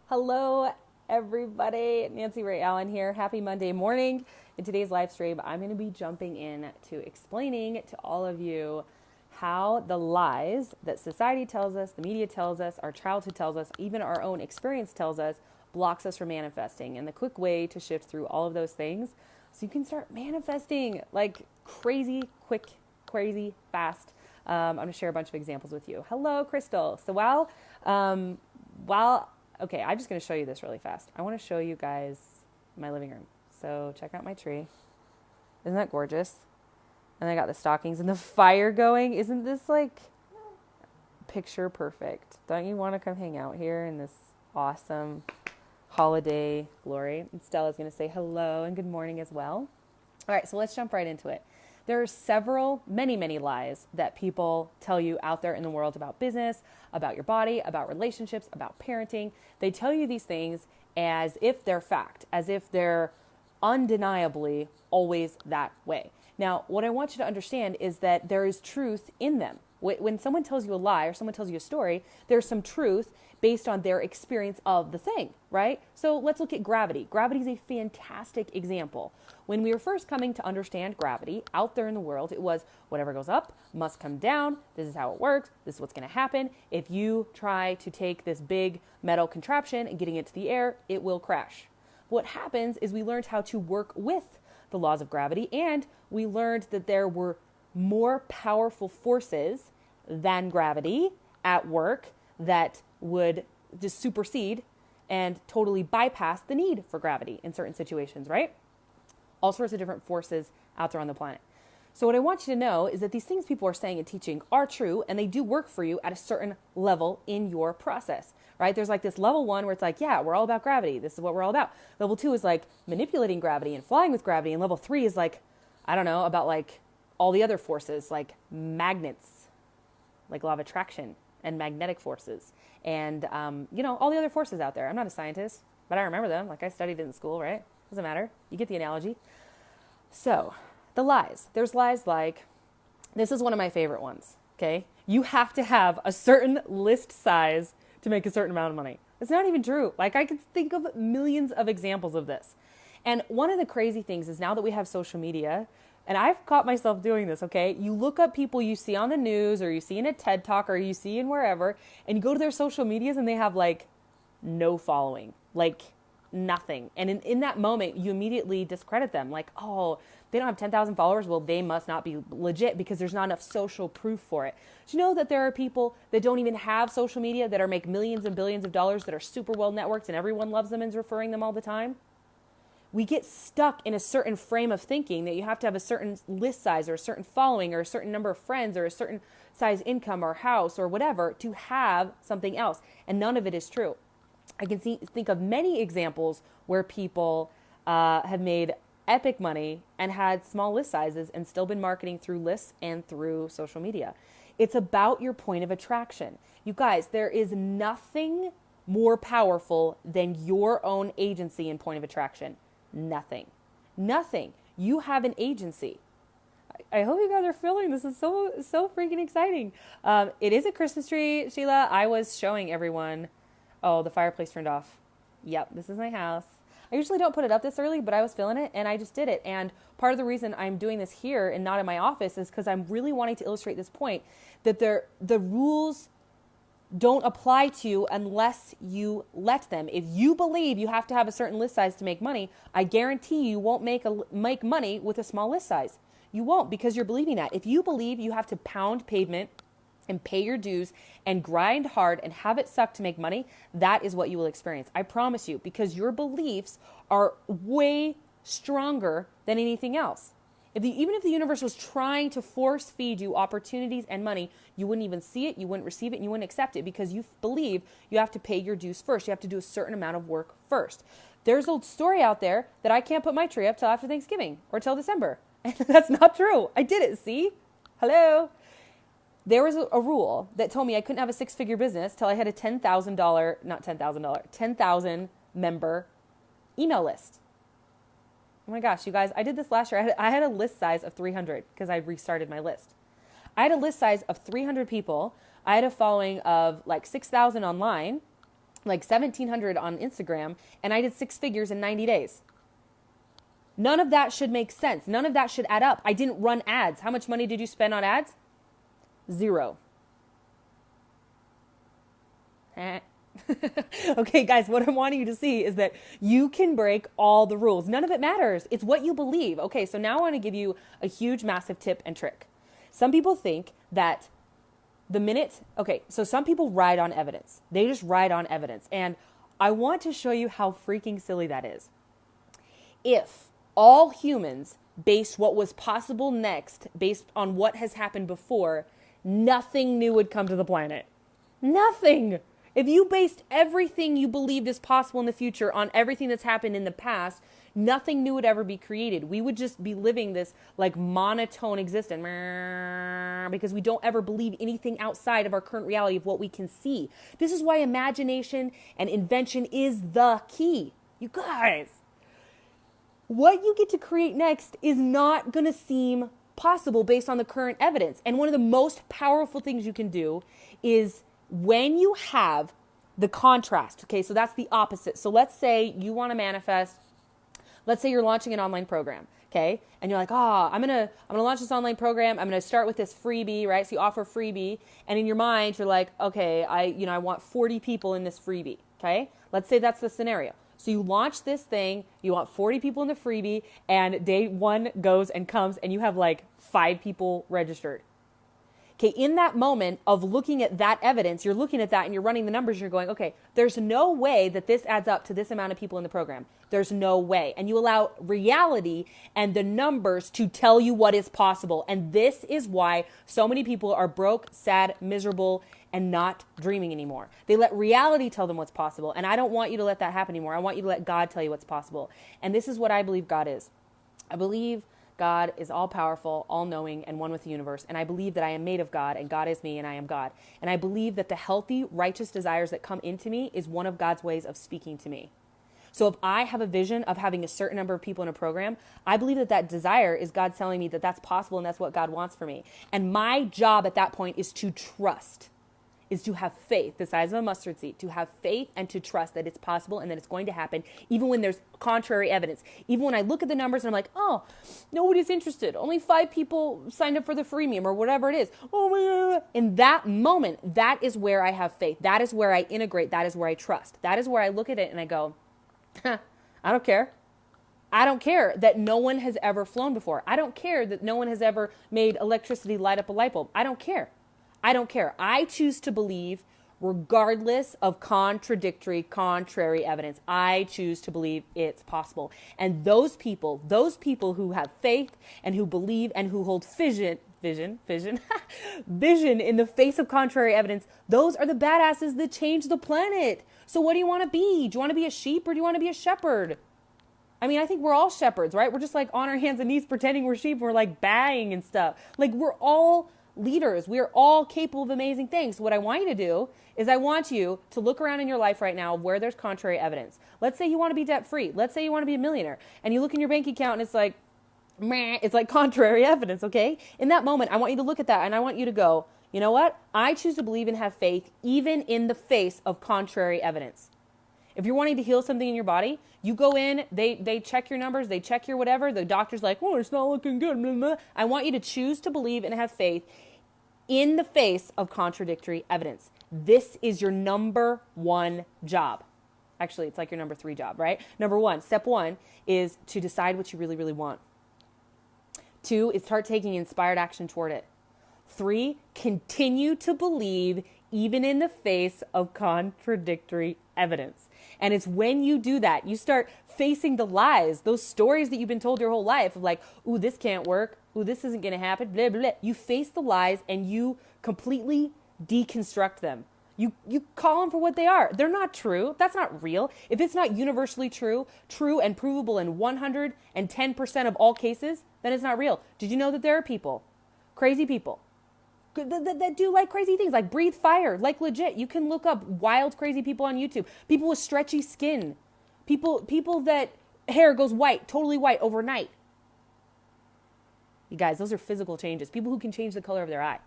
Hello, everybody. Nancy Ray Allen here. Happy Monday morning. In today's live stream, I'm going to be jumping in to explaining to all of you how the lies that society tells us, the media tells us, our childhood tells us, even our own experience tells us, blocks us from manifesting. And the quick way to shift through all of those things so you can start manifesting like crazy, quick, crazy, fast. I'm going to share a bunch of examples with you. Hello, Crystal. So okay, I'm just going to show you this really fast. I want to show you guys my living room. So check out my tree. Isn't that gorgeous? And I got the stockings and the fire going. Isn't this like picture perfect? Don't you want to come hang out here in this awesome holiday glory? And Stella's going to say hello and good morning as well. All right, so let's jump right into it. There are many lies that people tell you out there in the world about business, about your body, about relationships, about parenting. They tell you these things as if they're fact, as if they're undeniably always that way. Now, what I want you to understand is that there is truth in them. When someone tells you a lie or someone tells you a story, there's some truth based on their experience of the thing, right? So let's look at gravity. Gravity is a fantastic example. When we were first coming to understand gravity out there in the world, it was whatever goes up must come down. This is how it works. This is what's going to happen. If you try to take this big metal contraption and getting it to the air, it will crash. What happens is we learned how to work with the laws of gravity, and we learned that there were more powerful forces than gravity at work that would just supersede and totally bypass the need for gravity in certain situations, right? All sorts of different forces out there on the planet. So what I want you to know is that these things people are saying and teaching are true, and they do work for you at a certain level in your process, right? There's like this level 1 where it's like, yeah, we're all about gravity. This is what we're all about. Level 2 is like manipulating gravity and flying with gravity. And level 3 is like, I don't know, about like all the other forces like magnets, like law of attraction and magnetic forces and, all the other forces out there. I'm not a scientist, but I remember them. Like I studied it in school, right? Doesn't matter. You get the analogy. So the lies. There's lies like, this is one of my favorite ones, okay? You have to have a certain list size to make a certain amount of money. It's not even true. Like I could think of millions of examples of this. And one of the crazy things is now that we have social media, and I've caught myself doing this, okay? You look up people you see on the news or you see in a TED Talk or you see in wherever, and you go to their social medias and they have like no following, like nothing. And in that moment, you immediately discredit them. Like, oh, they don't have 10,000 followers. Well, they must not be legit because there's not enough social proof for it. Do you know that there are people that don't even have social media that are make millions and billions of dollars that are super well networked and everyone loves them and is referring them all the time? We get stuck in a certain frame of thinking that you have to have a certain list size or a certain following or a certain number of friends or a certain size income or house or whatever to have something else. And none of it is true. I can think of many examples where people have made epic money and had small list sizes and still been marketing through lists and through social media. It's about your point of attraction. You guys, there is nothing more powerful than your own agency and point of attraction. Nothing. You have an agency. I hope you guys are feeling this is so freaking exciting. It is a Christmas tree, Sheila. I was showing everyone. Oh, the fireplace turned off. Yep, this is my house. I usually don't put it up this early, but I was feeling it and I just did it. And part of the reason I'm doing this here and not in my office is because I'm really wanting to illustrate this point that the rules don't apply to you unless you let them. If you believe you have to have a certain list size to make money, I guarantee you won't make money with a small list size. You won't because you're believing that. If you believe you have to pound pavement and pay your dues and grind hard and have it suck to make money, that is what you will experience. I promise you, because your beliefs are way stronger than anything else. Even if the universe was trying to force feed you opportunities and money, you wouldn't even see it, you wouldn't receive it, and you wouldn't accept it because you believe you have to pay your dues first. You have to do a certain amount of work first. There's a story out there that I can't put my tree up till after Thanksgiving or till December. And that's not true. I did it, see? Hello? There was a rule that told me I couldn't have a 6-figure business till I had a $10,000 member email list. Oh my gosh, you guys, I did this last year. I had a list size of 300 because I restarted my list. I had a list size of 300 people. I had a following of like 6,000 online. like 1,700 on Instagram, and I did 6 figures in 90 days. None of that should make sense. None of that should add up. I didn't run ads. How much money did you spend on ads? 0. Okay, guys, what I want you to see is that you can break all the rules. None of it matters. It's what you believe. Okay, so now I want to give you a huge, massive tip and trick. Some people think that some people ride on evidence. They just ride on evidence. And I want to show you how freaking silly that is. If all humans based what was possible next based on what has happened before, nothing new would come to the planet. Nothing. If you based everything you believed is possible in the future on everything that's happened in the past, nothing new would ever be created. We would just be living this like monotone existence because we don't ever believe anything outside of our current reality of what we can see. This is why imagination and invention is the key. You guys, what you get to create next is not going to seem possible based on the current evidence. And one of the most powerful things you can do is when you have the contrast, okay, so that's the opposite. So let's say you want to manifest, let's say you're launching an online program, okay? And you're like, I'm gonna launch this online program. I'm gonna start with this freebie, right? So you offer freebie, and in your mind, you're like, okay, I want 40 people in this freebie, okay? Let's say that's the scenario. So you launch this thing, you want 40 people in the freebie, and day 1 goes and comes, and you have like 5 people registered. Okay, in that moment of looking at that evidence, you're looking at that and you're running the numbers and you're going, okay, there's no way that this adds up to this amount of people in the program. There's no way. And you allow reality and the numbers to tell you what is possible. And this is why so many people are broke, sad, miserable, and not dreaming anymore. They let reality tell them what's possible. And I don't want you to let that happen anymore. I want you to let God tell you what's possible. And this is what I believe God is. I believe God is all-powerful, all-knowing, and one with the universe. And I believe that I am made of God, and God is me, and I am God. And I believe that the healthy, righteous desires that come into me is one of God's ways of speaking to me. So if I have a vision of having a certain number of people in a program, I believe that that desire is God telling me that that's possible and that's what God wants for me. And my job at that point is to trust, is to have faith, the size of a mustard seed, to have faith and to trust that it's possible and that it's going to happen, even when there's contrary evidence. Even when I look at the numbers and I'm like, oh, nobody's interested. Only 5 people signed up for the freemium or whatever it is. Oh, in that moment, that is where I have faith. That is where I integrate. That is where I trust. That is where I look at it and I go, I don't care. I don't care that no one has ever flown before. I don't care that no one has ever made electricity light up a light bulb. I don't care. I don't care. I choose to believe regardless of contrary evidence. I choose to believe it's possible. And those people who have faith and who believe and who hold vision in the face of contrary evidence, those are the badasses that change the planet. So what do you want to be? Do you want to be a sheep or do you want to be a shepherd? I mean, I think we're all shepherds, right? We're just like on our hands and knees pretending we're sheep. We're like baying and stuff. Like we're all leaders. We are all capable of amazing things. So what I want you to do is I want you to look around in your life right now where there's contrary evidence. Let's say you want to be debt free. Let's say you want to be a millionaire and you look in your bank account and it's like, meh, it's like contrary evidence. Okay. In that moment, I want you to look at that and I want you to go, you know what? I choose to believe and have faith even in the face of contrary evidence. If you're wanting to heal something in your body, you go in, they check your numbers, they check your whatever. The doctor's like, oh, it's not looking good. Blah, blah. I want you to choose to believe and have faith in the face of contradictory evidence. This is your number 1 job. Actually, it's like your number 3 job, right? Step 1 is to decide what you really, really want. 2 is start taking inspired action toward it. 3, continue to believe even in the face of contradictory evidence. And it's when you do that, you start facing the lies, those stories that you've been told your whole life of like, ooh, this can't work. Ooh, this isn't going to happen. Blah, blah, blah. You face the lies and you completely deconstruct them. You call them for what they are. They're not true. That's not real. If it's not universally true and provable in 110% of all cases, then it's not real. Did you know that there are people, crazy people, that do like crazy things, like breathe fire, like legit. You can look up wild, crazy people on YouTube. People with stretchy skin. People that hair goes white, totally white overnight. You guys, those are physical changes. People who can change the color of their eye.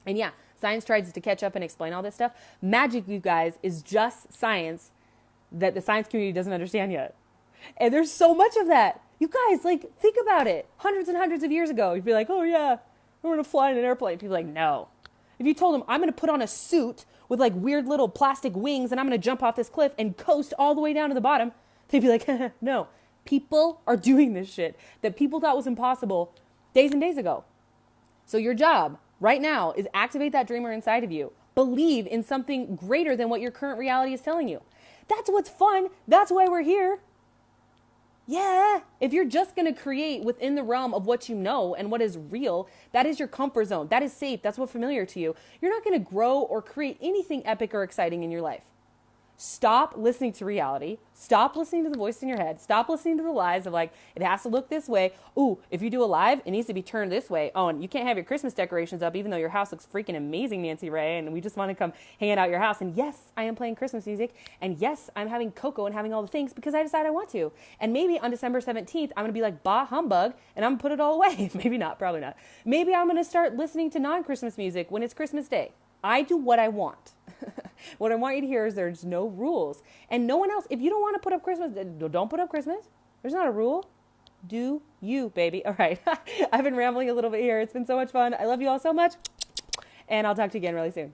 And yeah, Science tries to catch up and explain all this stuff. Magic, you guys, is just science that the science community doesn't understand yet. And there's so much of that. You guys, like, think about it. Hundreds and hundreds of years ago, you'd be like, oh yeah, we're going to fly in an airplane. People are like, no. If you told them, I'm going to put on a suit with like weird little plastic wings and I'm going to jump off this cliff and coast all the way down to the bottom, they'd be like, no. People are doing this shit that people thought was impossible days and days ago. So your job right now is activate that dreamer inside of you. Believe in something greater than what your current reality is telling you. That's what's fun. That's why we're here. Yeah. If you're just going to create within the realm of what you know and what is real, that is your comfort zone. That is safe. That's what's familiar to you. You're not going to grow or create anything epic or exciting in your life. Stop listening to reality. Stop listening to the voice in your head. Stop listening to the lies of like, it has to look this way. Ooh, if you do a live, it needs to be turned this way. Oh, and you can't have your Christmas decorations up even though your house looks freaking amazing, Nancy Ray, and we just want to come hang out at your house. And yes, I am playing Christmas music. And yes, I'm having cocoa and having all the things because I decided I want to. And maybe on December 17th, I'm going to be like, bah humbug, and I'm going to put it all away. Maybe not, probably not. Maybe I'm going to start listening to non-Christmas music when it's Christmas Day. I do what I want. What I want you to hear is there's no rules. And no one else, if you don't want to put up Christmas, don't put up Christmas. There's not a rule. Do you, baby. All right. I've been rambling a little bit here. It's been so much fun. I love you all so much. And I'll talk to you again really soon.